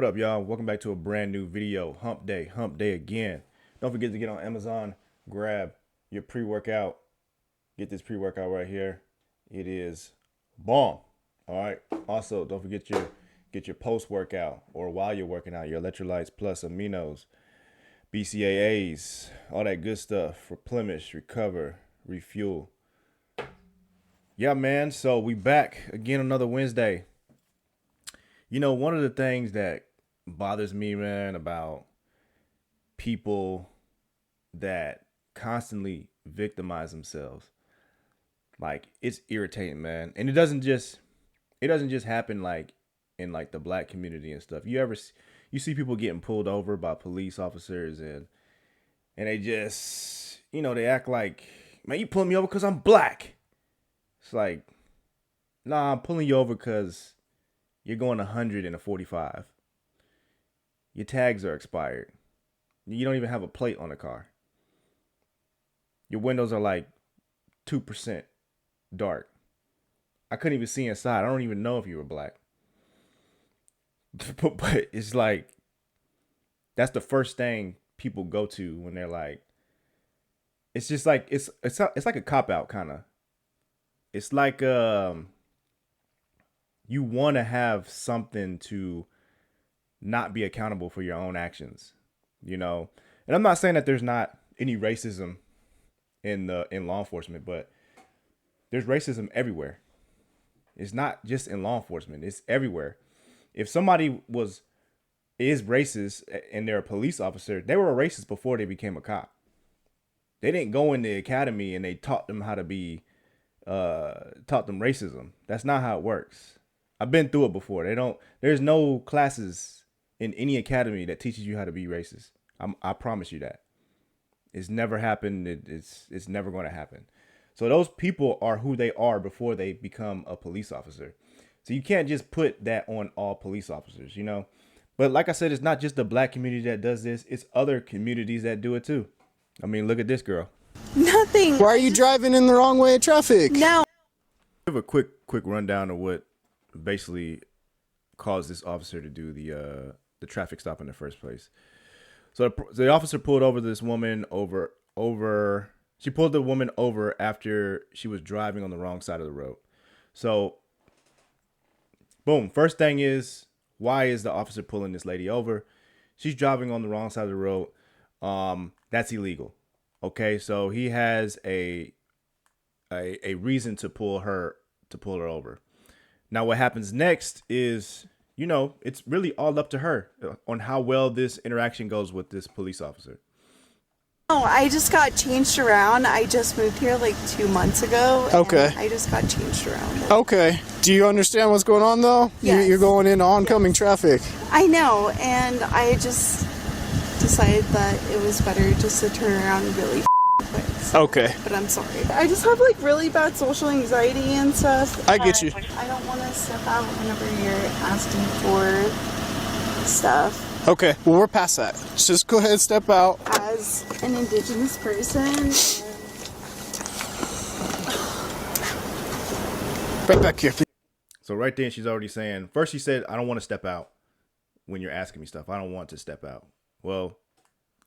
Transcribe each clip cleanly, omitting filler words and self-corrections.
What up, y'all? Welcome back to a brand new video. Hump day again. Don't forget to get on Amazon, grab your pre-workout. Get this pre-workout right here. It is bomb. All right. Also, don't forget get your post-workout or while you're working out, your electrolytes plus aminos, BCAAs, all that good stuff. Replenish, recover, refuel. Yeah, man. So we back again another Wednesday. You know, one of the things that bothers me, man, about people that constantly victimize themselves, like, it's irritating, man. And it doesn't just happen like in like the black community and stuff. You see people getting pulled over by police officers and they just, they act like, man, you pulling me over because I'm black. It's like, nah, I'm pulling you over because you're going 100 in a 45. Your tags are expired. You don't even have a plate on the car. Your windows are like 2% dark. I couldn't even see inside. I don't even know if you were black. But it's like, that's the first thing people go to when they're like, it's just like, it's like a cop out kind of. It's like, you want to have something to not be accountable for your own actions, And I'm not saying that there's not any racism in law enforcement, but there's racism everywhere. It's not just in law enforcement, it's everywhere. If somebody is racist and they're a police officer, they were a racist before they became a cop. They didn't go in the academy and they taught them how to be taught them racism. That's not how it works. I've been through it before. There's no classes in any academy that teaches you how to be racist. I promise you that. It's never happened. It's never going to happen. So those people are who they are before they become a police officer. So you can't just put that on all police officers, But like I said, it's not just the black community that does this. It's other communities that do it too. I mean, look at this girl. Nothing. Why are you driving in the wrong way of traffic? No. Give a quick rundown of what basically caused this officer to do the traffic stop in the first place. So the officer pulled over this woman She pulled the woman over after she was driving on the wrong side of the road. So, boom. First thing is, why is the officer pulling this lady over? She's driving on the wrong side of the road. That's illegal. Okay, so he has a reason to pull her over. Now, what happens next is, it's really all up to her on how well this interaction goes with this police officer. Oh, I just got changed around. I just moved here like 2 months ago. Okay. I just got changed around. Okay. Do you understand what's going on, though? Yes. You're going into oncoming traffic. I know, and I just decided that it was better just to turn around really quick. Okay. But I'm sorry. I just have like really bad social anxiety and stuff. I get you. I don't want to step out whenever you're asking for stuff. Okay. Well, we're past that. Just go ahead and step out. As an indigenous person. Right back here, please. So right then, she's already saying, first she said, I don't want to step out when you're asking me stuff. I don't want to step out. Well,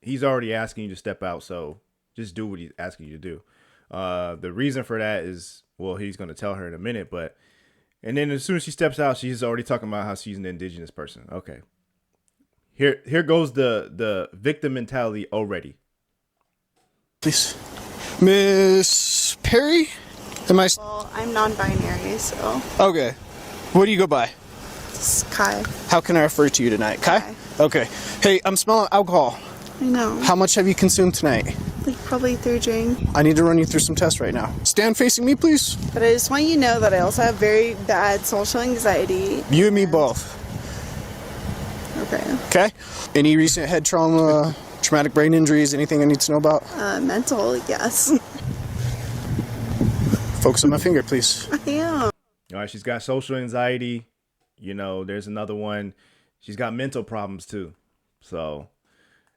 he's already asking you to step out, so just do what he's asking you to do. The reason for that is, well, he's going to tell her in a minute, and then as soon as she steps out, she's already talking about how she's an indigenous person. Okay. Here goes the victim mentality already. Please. Miss Perry? Well, I'm non-binary, so. Okay. What do you go by? It's Kai. How can I refer to you tonight? Kai? Kai. Okay. Hey, I'm smelling alcohol. I know. How much have you consumed tonight? Like probably 3 drinks. I need to run you through some tests right now. Stand facing me, please. But I just want you to know that I also have very bad social anxiety. You and me both. Okay. Okay. Any recent head trauma, traumatic brain injuries, anything I need to know about? Mental, yes. Focus on my finger, please. I am. All right, she's got social anxiety. There's another one. She's got mental problems too. So,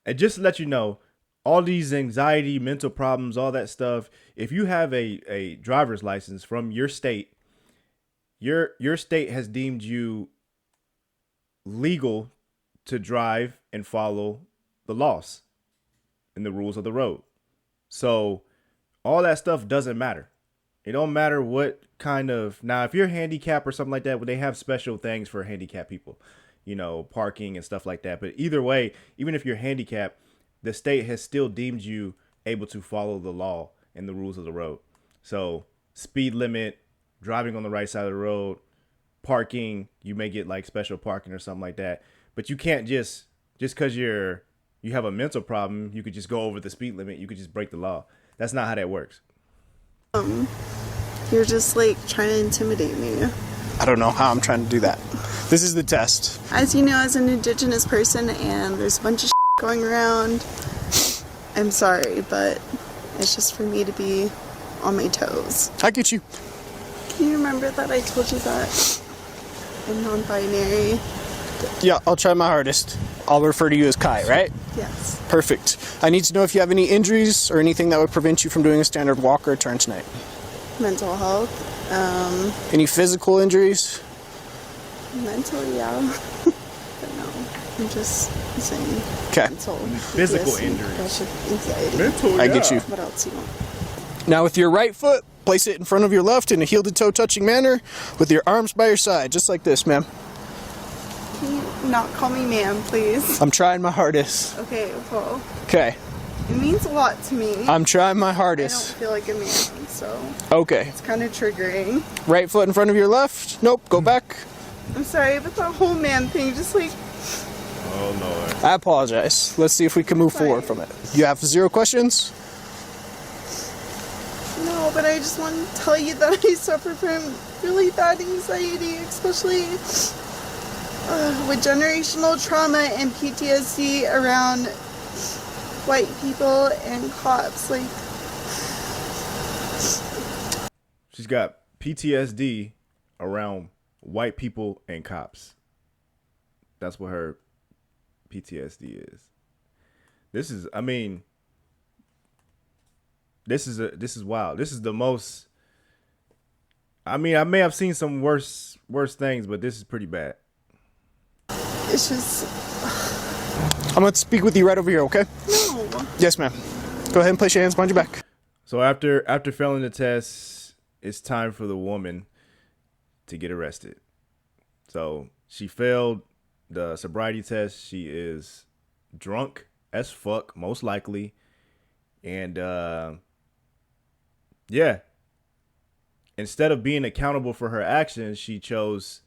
and just to let you know, all these anxiety, mental problems, all that stuff, if you have a driver's license from your state, your state has deemed you legal to drive and follow the laws and the rules of the road. So all that stuff doesn't matter. It don't matter what kind of, now if you're handicapped or something like that, well, they have special things for handicapped people, you know, parking and stuff like that. But either way, even if you're handicapped, the state has still deemed you able to follow the law and the rules of the road. So speed limit, driving on the right side of the road, parking, you may get like special parking or something like that. But you can't just because you have a mental problem, you could just go over the speed limit. You could just break the law. That's not how that works. You're just like trying to intimidate me. I don't know how I'm trying to do that. This is the test. As you know, as an Indigenous person, and there's a bunch of going around, I'm sorry, but it's just for me to be on my toes. I get you. Can you remember that I told you that I'm non-binary? Yeah, I'll try my hardest. I'll refer to you as Kai, right? Yes. Perfect. I need to know if you have any injuries or anything that would prevent you from doing a standard walk or turn tonight. Mental health. Any physical injuries? Mental, yeah. But no, I'm just saying. Okay. Mental. Physical PTSD, injuries. depression, anxiety. Mental, I get you. What else you want? Now with your right foot, place it in front of your left in a heel-to-toe touching manner with your arms by your side, just like this, ma'am. Can you not call me ma'am, please? I'm trying my hardest. Okay, well, Okay. it means a lot to me. I'm trying my I don't hardest. feel like a man, so Okay. it's kind of triggering. Right foot in front of your left. Nope, go back. I'm sorry, but the whole man thing just like, Oh, Lord. I apologize. Let's see if we can move forward from it. You have 0 questions? no, but I just want to tell you that I suffer from really bad anxiety, especially with generational trauma and PTSD around white people and cops. Like, She's got PTSD around white people and cops. That's what her PTSD is. This is wild. This is the most, I may have seen some worse things, but this is pretty bad. it's just, I'm going to speak with you right over here, okay? no. Yes, ma'am. Go ahead and place your hands behind your back. So after failing the test, it's time for the woman to get arrested. So she failed the sobriety test. She is drunk as fuck, most likely. And yeah. Instead of being accountable for her actions, she chose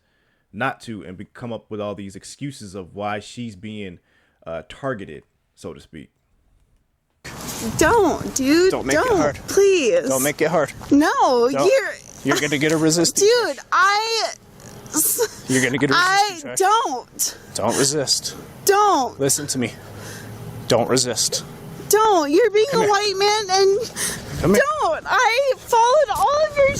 not to and come up with all these excuses of why she's being targeted, so to speak. Don't, dude. Don't make it hard. Please. Don't make it hard. No, You're going to get a resistance. Dude, You're going to get a resistance. check. don't. Don't resist. Don't. Listen to me. Don't resist. Don't. You're being Come a here. white man and Come here. don't. I followed all of your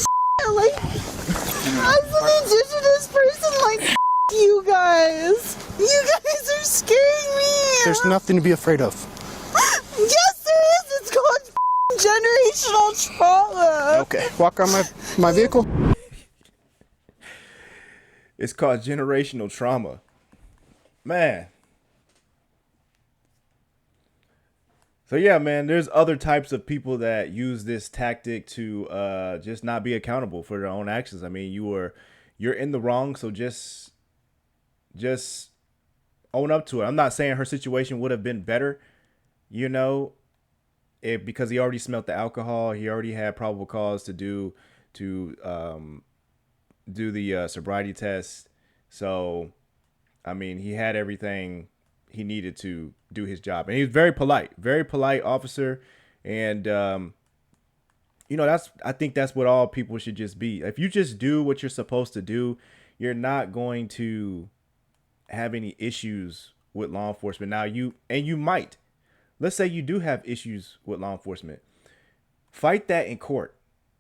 like, as an Indigenous person, like, you guys. You guys are scaring me. There's nothing to be afraid of. Yes, there is. It's called generational trauma. Okay. Walk on my vehicle. It's called generational trauma. Man. So yeah, man, there's other types of people that use this tactic to just not be accountable for their own actions. I mean, you're in the wrong, so just own up to it. I'm not saying her situation would have been better, you know, because he already smelled the alcohol. He already had probable cause to do the sobriety test. So, I mean, he had everything he needed to do his job, and he was very polite officer. And, you know, I think that's what all people should just be. If you just do what you're supposed to do, you're not going to have any issues with law enforcement. Now you might, let's say you do have issues with law enforcement, fight that in court.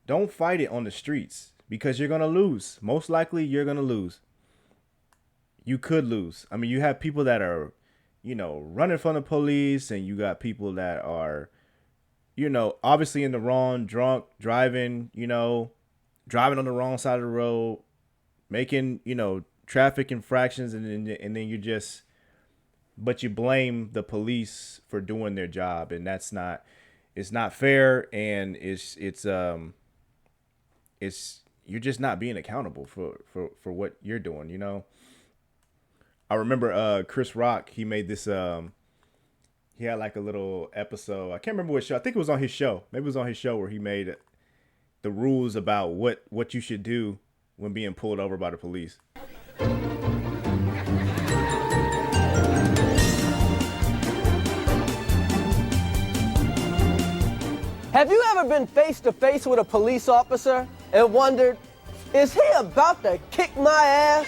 Don't fight it on the streets, because you're going to lose. Most likely you're going to lose. You could lose. I mean, you have people that are, you know, running from the police, and you got people that are, you know, obviously in the wrong, drunk, driving, you know, driving on the wrong side of the road, making, you know, traffic infractions, and then but you blame the police for doing their job, and it's not fair, and it's you're just not being accountable for what you're doing, you know. I remember Chris Rock, he made this he had like a little episode. I can't remember what show. I think it was on his show. Maybe it was on his show where he made the rules about what you should do when being pulled over by the police. Have you ever been face to face with a police officer and wondered, is he about to kick my ass?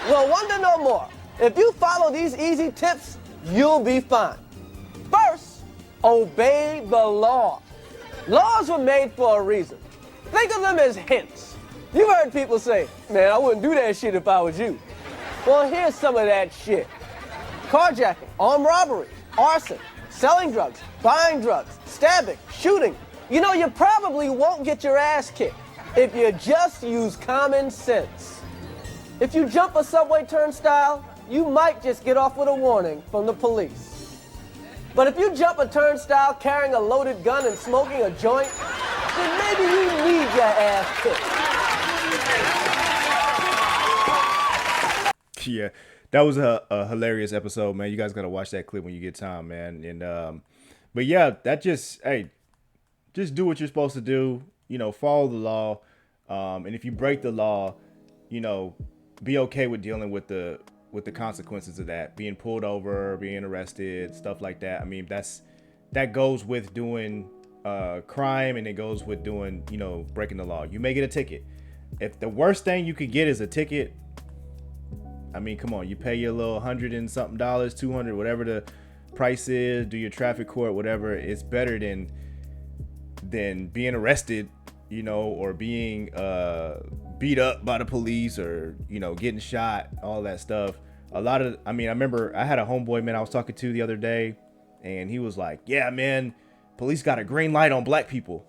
Well, wonder no more. If you follow these easy tips, you'll be fine. First, obey the law. Laws were made for a reason. Think of them as hints. You've heard people say, man, I wouldn't do that shit if I was you. Well, here's some of that shit. Carjacking, armed robbery, arson, selling drugs, buying drugs, stabbing, shooting. You know, you probably won't get your ass kicked if you just use common sense. If you jump a subway turnstile, you might just get off with a warning from the police. But if you jump a turnstile carrying a loaded gun and smoking a joint, then maybe you need your ass kicked. Yeah, that was a hilarious episode, man. You guys gotta watch that clip when you get time, man. And but yeah, that just just do what you're supposed to do. You know, follow the law. And if you break the law, you know, be okay with dealing with the consequences of that. Being pulled over, being arrested, stuff like that. I mean, that goes with doing crime, and it goes with doing, you know, breaking the law. You may get a ticket. If the worst thing you could get is a ticket, I mean, come on, you pay your little $100 and something, $200, whatever the price is, do your traffic court, whatever. It's better than being arrested, you know, or being beat up by the police, or, you know, getting shot, all that stuff. I remember I had a homeboy, man, I was talking to the other day, and he was like, yeah, man, police got a green light on black people.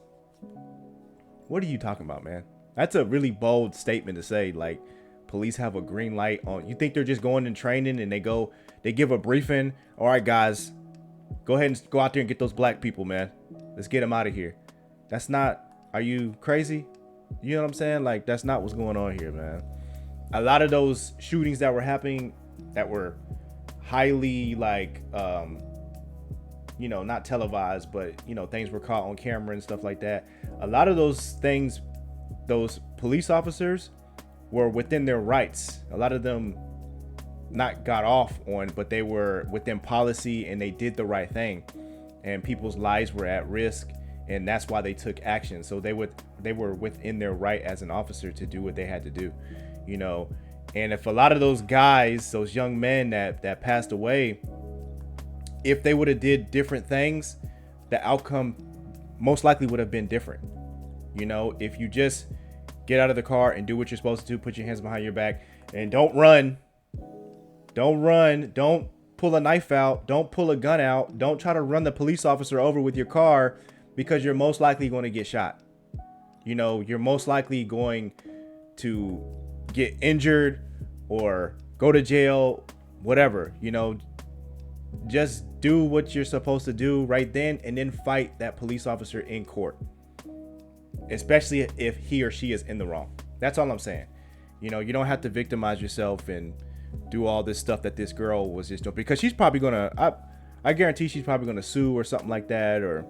What are you talking about, man? That's a really bold statement to say. Like, police have a green light on. You think they're just going in training and they give a briefing? All right, guys, go ahead and go out there and get those black people, man. Let's get them out of here. That's not, are you crazy? You know what I'm saying? Like, that's not what's going on here, man. A lot of those shootings that were happening that were highly, like, you know, not televised, but, you know, things were caught on camera and stuff like that. A lot of those things, those police officers were within their rights. A lot of them not got off on, but they were within policy, and they did the right thing, and people's lives were at risk, and that's why they took action. So they were within their right as an officer to do what they had to do, you know. And if a lot of those guys, those young men that passed away, if they would have did different things, the outcome most likely would have been different. You know, if you just get out of the car and do what you're supposed to do, put your hands behind your back, and don't run, don't pull a knife out, don't pull a gun out, don't try to run the police officer over with your car, because you're most likely going to get shot. You know, you're most likely going to get injured or go to jail, whatever. You know, just do what you're supposed to do right then, and then fight that police officer in court, especially if he or she is in the wrong. That's all I'm saying. You know, you don't have to victimize yourself and do all this stuff that this girl was just doing, because she's probably gonna, I guarantee she's probably gonna sue or something like that, or,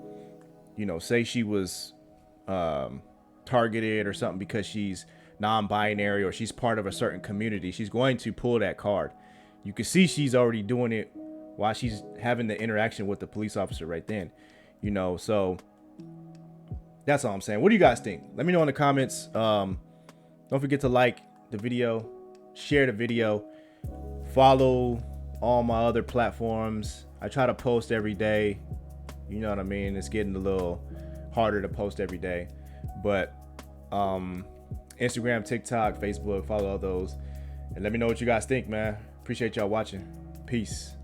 you know, say she was targeted or something because she's non-binary or she's part of a certain community. She's going to pull that card. You can see she's already doing it while she's having the interaction with the police officer right then, you know. So that's all I'm saying. What do you guys think? Let me know in the comments. Don't forget to like the video, share the video, follow all my other platforms. I try to post every day. You know what I mean? It's getting a little harder to post every day, but Instagram, TikTok, Facebook, follow all those, and let me know what you guys think, man. Appreciate y'all watching. Peace.